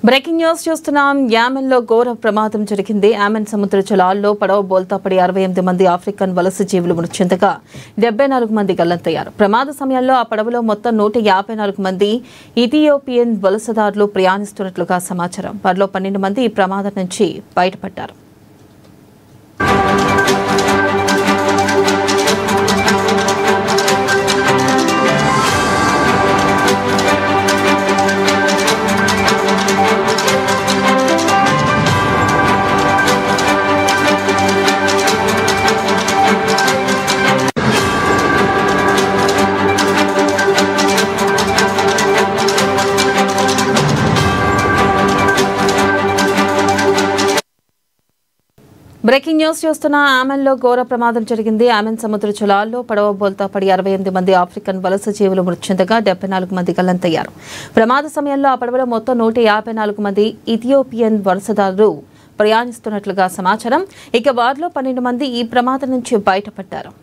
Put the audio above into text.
Breaking news చూస్తున్నాం. యామెన్లో ఘోర ప్రమాదం జరిగింది. యామెన్ సముద్ర జలాల్లో పడవ బోల్తా పడి 68 మంది ఆఫ్రికన్ వలస జీవులు మృతి చెందగా 74 మంది గల్లంతయ్యారు. ప్రమాద సమయంలో ఆ పడవలో మొత్తం 154 మంది ఇథియోపియన్ వలసదారులు ప్రయాణిస్తున్నట్లుగా సమాచారం. వారిలో 12 మంది ఈ ప్రమాదం నుంచి బయటపడ్డారు. బ్రేకింగ్ న్యూస్ చూస్తున్న యామెన్లో ఘోర ప్రమాదం జరిగింది. యామెన్ సముద్ర జలాల్లో పడవ బోల్తా పడి 68 మంది ఆఫ్రికన్ వలస జీవులు మృతి చెందగా 74 మంది గల్లంతయ్యారు. ప్రమాద సమయంలో ఆ పడవలో మొత్తం 154 మంది ఇథియోపియన్ వలసదారులు ప్రయాణిస్తున్నట్లుగా సమాచారం. ఇక వారిలో 12 మంది ఈ ప్రమాదం నుంచి బయటపడ్డారు.